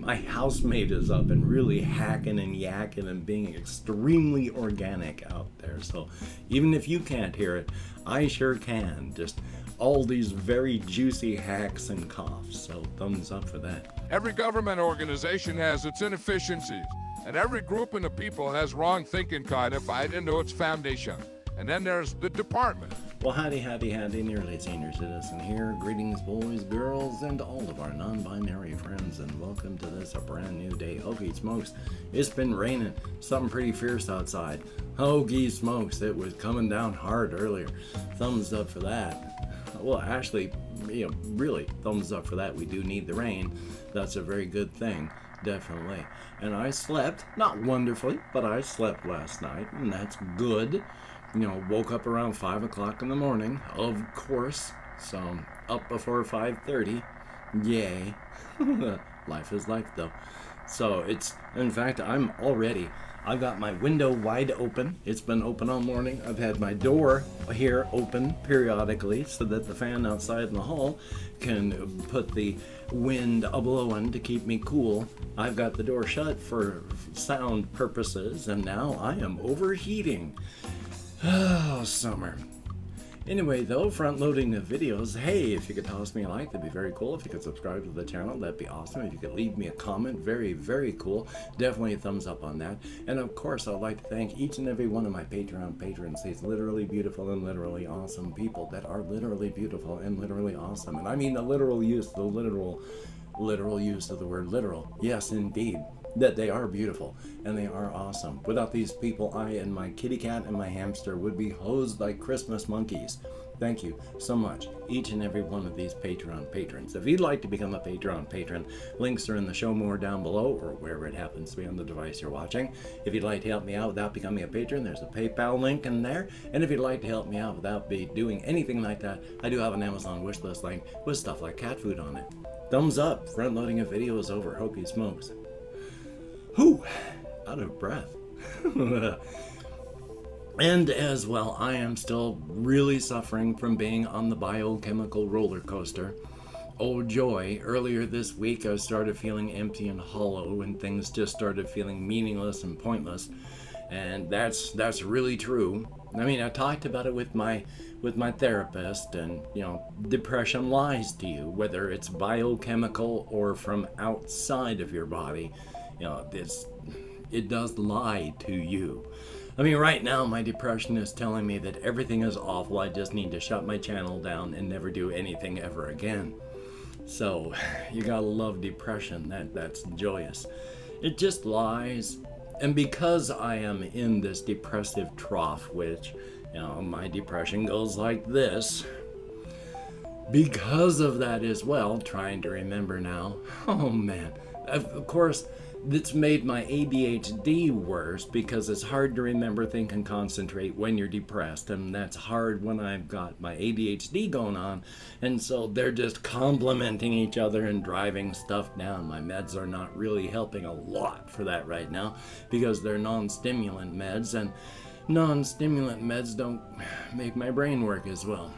My housemate is up and really hacking and yakking and being extremely organic out there. So even if you can't hear it, I sure can. Just all these very juicy hacks and coughs. So thumbs up for that. Every government organization has its inefficiencies, and every group in the people has wrong thinking codified into its foundation. And then there's the department. Well, howdy, nearly senior citizen here. Greetings, boys, girls, and all of our non-binary friends, and welcome to this, a brand new day. Holy smokes, it's been raining, something pretty fierce outside. Holy smokes, it was coming down hard earlier. Thumbs up for that. Well, actually, really, thumbs up for that. We do need the rain. That's a very good thing, definitely. And I slept, not wonderfully, but I slept last night, and that's good. Woke up around 5 o'clock in the morning, of course, so up before 5:30, yay. Life is life, though. So in fact, I've got my window wide open. It's been open all morning. I've had my door here open periodically so that the fan outside in the hall can put the wind a-blowing to keep me cool. I've got the door shut for sound purposes, and now I am overheating. Oh, summer. Anyway, though, front-loading the videos, hey, if you could toss me a like, that'd be very cool. If you could subscribe to the channel, that'd be awesome. If you could leave me a comment, very, very cool. Definitely a thumbs up on that. And of course, I'd like to thank each and every one of my Patreon patrons, these literally beautiful and literally awesome people that are literally beautiful and literally awesome. And I mean the literal use of the word literal. Yes, indeed. That they are beautiful and they are awesome. Without these people, I and my kitty cat and my hamster would be hosed like Christmas monkeys. Thank you so much, each and every one of these Patreon patrons. If you'd like to become a Patreon patron, links are in the show more down below or wherever it happens to be on the device you're watching. If you'd like to help me out without becoming a patron, there's a PayPal link in there. And if you'd like to help me out without doing anything like that, I do have an Amazon wishlist link with stuff like cat food on it. Thumbs up, front loading a video is over. Hope he smokes. Whew, out of breath. And as well, I am still really suffering from being on the biochemical roller coaster. Oh joy, earlier this week I started feeling empty and hollow and things just started feeling meaningless and pointless. And that's really true. I mean, I talked about it with my therapist, and depression lies to you, whether it's biochemical or from outside of your body. It does lie to you. I mean, right now my depression is telling me that everything is awful. I just need to shut my channel down and never do anything ever again. So you gotta love depression. That's joyous. It just lies. And because I am in this depressive trough, which my depression goes like this, because of that as well, trying to remember now, oh man, of course, it's made my ADHD worse because it's hard to remember, think, and concentrate when you're depressed, and that's hard when I've got my ADHD going on, and so they're just complementing each other and driving stuff down. My meds are not really helping a lot for that right now because they're non-stimulant meds, and non-stimulant meds don't make my brain work as well.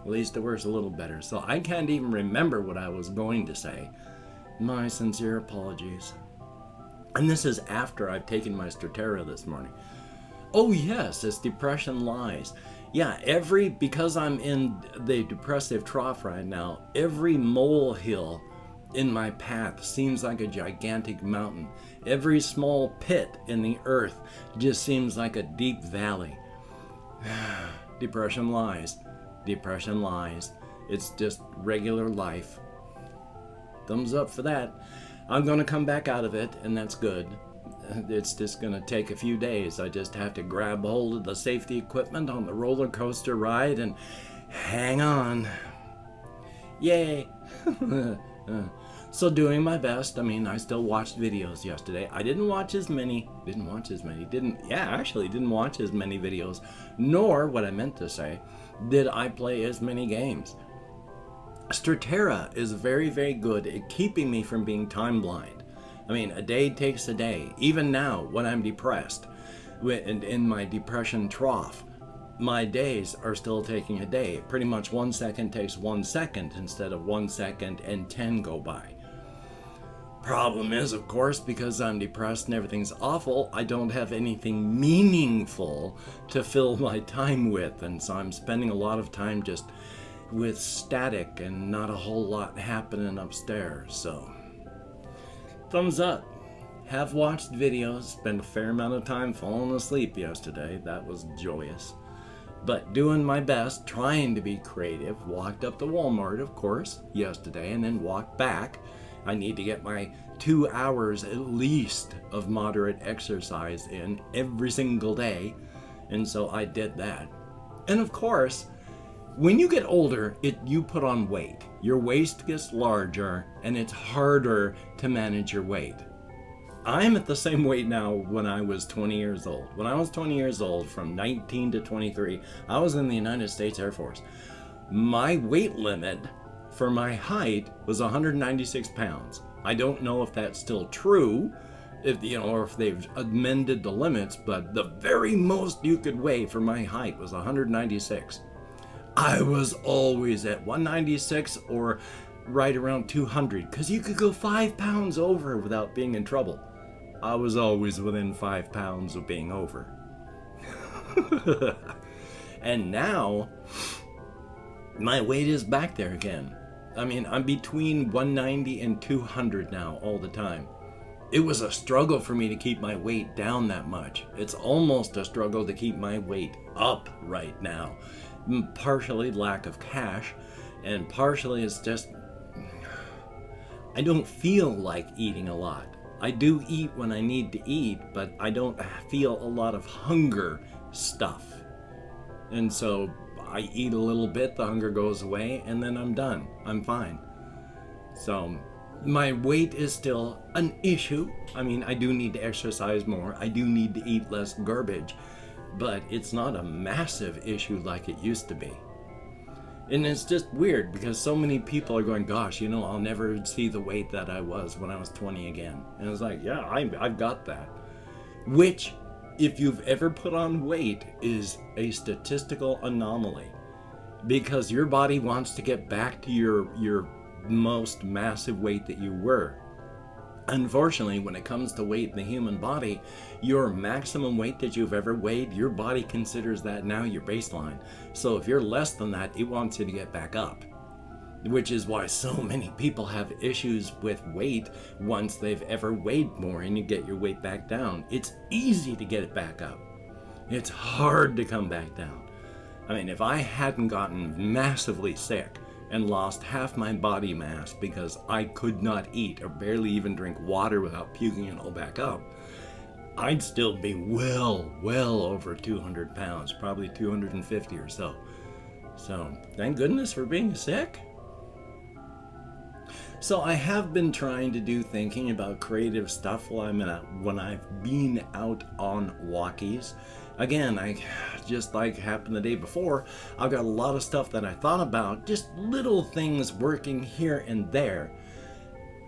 At least it works a little better, so I can't even remember what I was going to say. My sincere apologies. And this is after I've taken my Strattera this morning. Oh yes, this depression lies. Yeah, because I'm in the depressive trough right now, every molehill in my path seems like a gigantic mountain. Every small pit in the earth just seems like a deep valley. Depression lies. Depression lies. It's just regular life. Thumbs up for that. I'm going to come back out of it, and that's good. It's just going to take a few days. I just have to grab hold of the safety equipment on the roller coaster ride and hang on. Yay! So doing my best. I mean, I still watched videos yesterday. I didn't watch as many videos, nor, what I meant to say, did I play as many games. Strattera is very, very good at keeping me from being time blind. I mean, a day takes a day. Even now, when I'm depressed, in my depression trough, my days are still taking a day. Pretty much 1 second takes 1 second instead of 1 second and 10 go by. Problem is, of course, because I'm depressed and everything's awful, I don't have anything meaningful to fill my time with, and so I'm spending a lot of time just with static and not a whole lot happening upstairs. So thumbs up. Have watched videos, spent a fair amount of time falling asleep yesterday. That was joyous. But doing my best, trying to be creative. Walked up to Walmart, of course, yesterday, and then walked back. I need to get my 2 hours at least of moderate exercise in every single day. And so I did that. And of course, when you get older, you put on weight. Your waist gets larger and it's harder to manage your weight. I'm at the same weight now when I was 20 years old. When I was 20 years old, from 19 to 23, I was in the United States Air Force. My weight limit for my height was 196 pounds. I don't know if that's still true, or if they've amended the limits, but the very most you could weigh for my height was 196. I was always at 196 or right around 200, because you could go 5 pounds over without being in trouble. I was always within 5 pounds of being over. And now, my weight is back there again. I mean, I'm between 190 and 200 now all the time. It was a struggle for me to keep my weight down that much. It's almost a struggle to keep my weight up right now. Partially lack of cash, and partially it's just I don't feel like eating a lot. I do eat when I need to eat, but I don't feel a lot of hunger stuff. And so I eat a little bit, the hunger goes away, and then I'm done. I'm fine. So my weight is still an issue. I mean, I do need to exercise more. I do need to eat less garbage, but it's not a massive issue like it used to be. And it's just weird because so many people are going, gosh, I'll never see the weight that I was when I was 20 again. And it's like, yeah, I've got that. Which, if you've ever put on weight, is a statistical anomaly. Because your body wants to get back to your most massive weight that you were. Unfortunately, when it comes to weight in the human body, your maximum weight that you've ever weighed, your body considers that now your baseline. So if you're less than that, it wants you to get back up. Which is why so many people have issues with weight once they've ever weighed more and you get your weight back down. It's easy to get it back up. It's hard to come back down. I mean, if I hadn't gotten massively sick and lost half my body mass because I could not eat or barely even drink water without puking it all back up, I'd still be well over 200 pounds, probably 250 or so. So, thank goodness for being sick. So I have been trying to do thinking about creative stuff when I've been out on walkies. Again, just like happened the day before, I've got a lot of stuff that I thought about, just little things working here and there,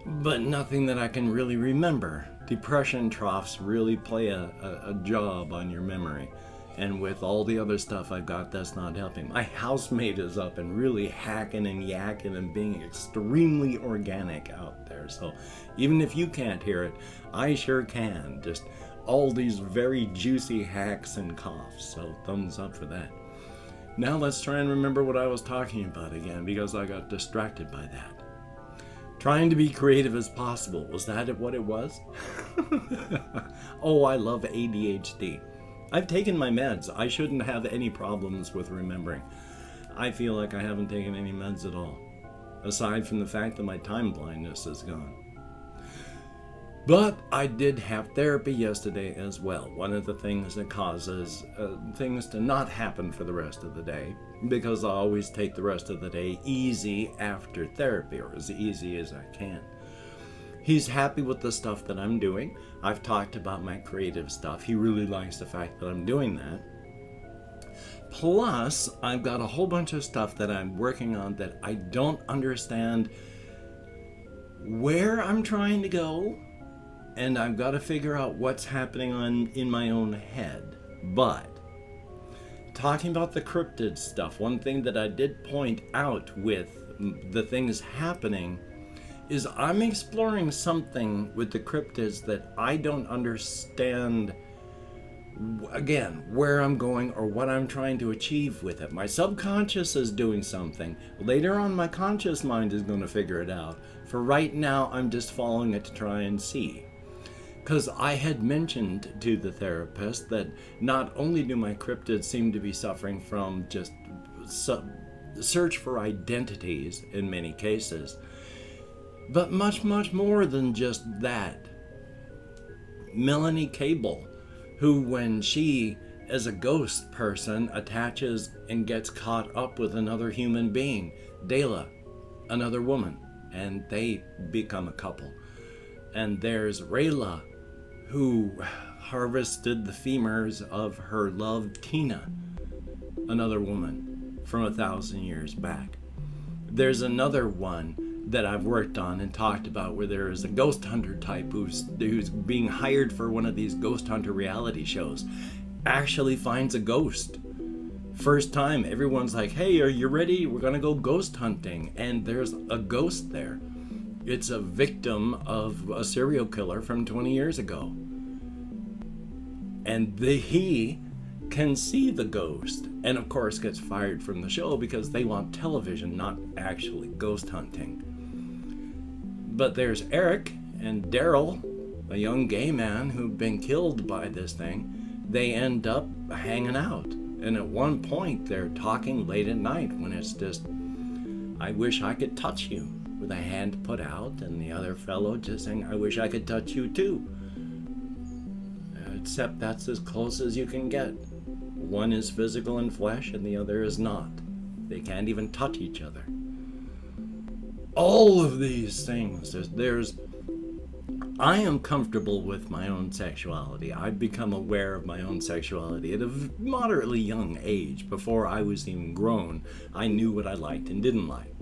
but nothing that I can really remember. Depression troughs really play a job on your memory. And with all the other stuff I've got, that's not helping. My housemate is up and really hacking and yakking and being extremely organic out there. So even if you can't hear it, I sure can. Just all these very juicy hacks and coughs. So thumbs up for that. Now let's try and remember what I was talking about again, because I got distracted by that. Trying to be creative as possible. Was that what it was? Oh, I love ADHD. I've taken my meds. I shouldn't have any problems with remembering. I feel like I haven't taken any meds at all, aside from the fact that my time blindness is gone. But I did have therapy yesterday as well. One of the things that causes things to not happen for the rest of the day, because I always take the rest of the day easy after therapy, or as easy as I can. He's happy with the stuff that I'm doing. I've talked about my creative stuff. He really likes the fact that I'm doing that. Plus, I've got a whole bunch of stuff that I'm working on that I don't understand where I'm trying to go, and I've got to figure out what's happening in my own head. But talking about the cryptid stuff, one thing that I did point out with the things happening is I'm exploring something with the cryptids that I don't understand, again, where I'm going or what I'm trying to achieve with it. My subconscious is doing something. Later on, my conscious mind is going to figure it out. For right now, I'm just following it to try and see. Because I had mentioned to the therapist that not only do my cryptids seem to be suffering from just search for identities in many cases, but much, much more than just that. Melanie Cable, who when she, as a ghost person, attaches and gets caught up with another human being, Dela, another woman, and they become a couple. And there's Rayla, who harvested the femurs of her love Tina, another woman from 1,000 years back. There's another one that I've worked on and talked about where there is a ghost hunter type who's being hired for one of these ghost hunter reality shows, actually finds a ghost. First time, everyone's like, hey, are you ready? We're gonna go ghost hunting. And there's a ghost there. It's a victim of a serial killer from 20 years ago. And he can see the ghost, and of course gets fired from the show because they want television, not actually ghost hunting. But there's Eric and Daryl, a young gay man who'd been killed by this thing. They end up hanging out, and at one point they're talking late at night when it's just, I wish I could touch you, with a hand put out, and the other fellow just saying, I wish I could touch you too. Except that's as close as you can get. One is physical and flesh and the other is not. They can't even touch each other. All of these things, I am comfortable with my own sexuality. I've become aware of my own sexuality at a moderately young age. Before I was even grown, I knew what I liked and didn't like.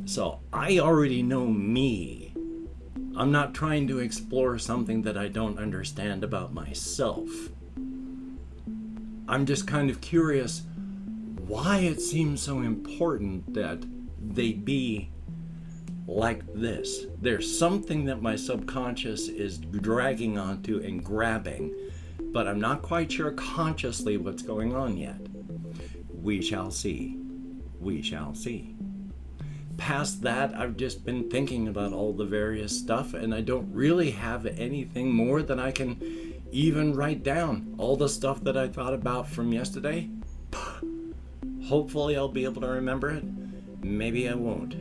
So I already know me. I'm not trying to explore something that I don't understand about myself. I'm just kind of curious why it seems so important that they be like this. There's something that my subconscious is dragging onto and grabbing, but I'm not quite sure consciously what's going on yet. We shall see. We shall see. Past that, I've just been thinking about all the various stuff, and I don't really have anything more that I can even write down. All the stuff that I thought about from yesterday, hopefully I'll be able to remember it. Maybe I won't.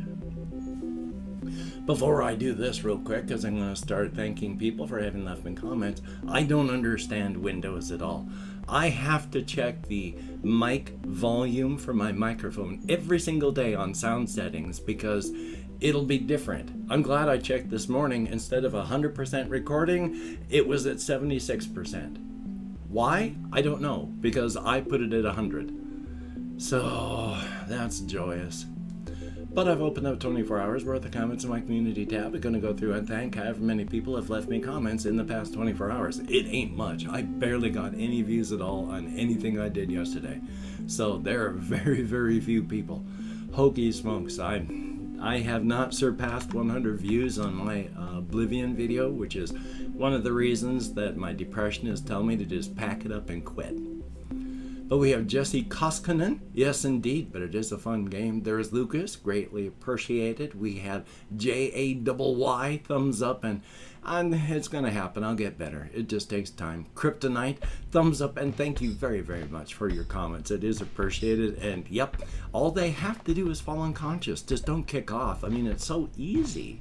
Before I do this real quick, because I'm going to start thanking people for having left me comments, I don't understand Windows at all. I have to check the mic volume for my microphone every single day on sound settings because it'll be different. I'm glad I checked this morning. Instead of 100% recording, it was at 76%. Why? I don't know, because I put it at 100. So that's joyous. But I've opened up 24 hours worth of comments in my community tab. I'm going to go through and thank however many people have left me comments in the past 24 hours. It ain't much. I barely got any views at all on anything I did yesterday. So there are very, very few people. Hokey smokes. I have not surpassed 100 views on my Oblivion video, which is one of the reasons that my depression is telling me to just pack it up and quit. But we have Jesse Koskinen. Yes, indeed, but it is a fun game. There is Lucas, greatly appreciated. We have JAYY, thumbs up, and it's going to happen. I'll get better. It just takes time. Kryptonite, thumbs up, and thank you very, very much for your comments. It is appreciated, and yep, all they have to do is fall unconscious. Just don't kick off. I mean, it's so easy.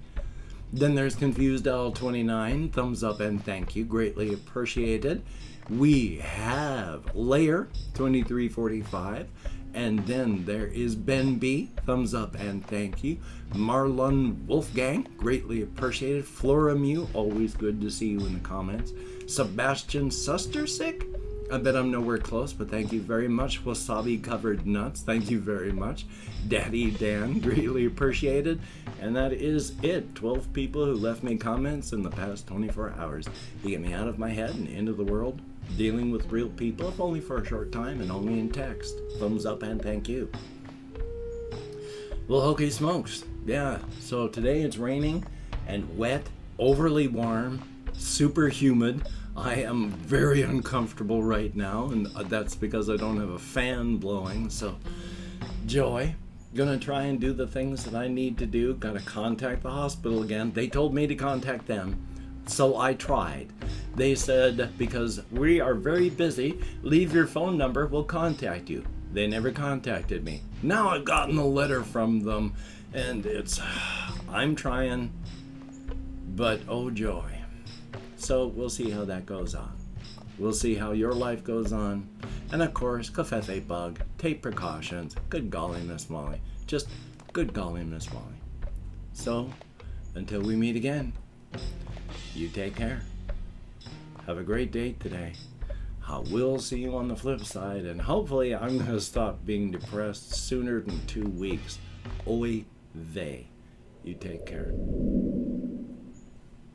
Then there's Confused L29, thumbs up, and thank you. Greatly appreciated. We have Layer 2345, and then there is Ben B, thumbs up and thank you. Marlon Wolfgang, greatly appreciated. Flora Mew, always good to see you in the comments. Sebastian Sustersick, I bet I'm nowhere close, but thank you very much. Wasabi Covered Nuts, thank you very much. Daddy Dan, greatly appreciated. And that is it. 12 people who left me comments in the past 24 hours to get me out of my head and into the world, dealing with real people, if only for a short time and only in text. Thumbs up and thank you. Well, hokey smokes. Yeah, so today it's raining and wet, overly warm, super humid. I am very uncomfortable right now, and that's because I don't have a fan blowing. So, Joy, gonna try and do the things that I need to do. Gotta contact the hospital again. They told me to contact them, so I tried. They said, because we are very busy, leave your phone number, we'll contact you. They never contacted me. Now I've gotten a letter from them, and I'm trying, but oh joy. So we'll see how that goes on. We'll see how your life goes on. And of course, Covfefe bug, take precautions. Good golly, Miss Molly. Just good golly, Miss Molly. So, until we meet again, you take care. Have a great day today. I will see you on the flip side, and hopefully I'm going to stop being depressed sooner than 2 weeks. Oy vey. You take care.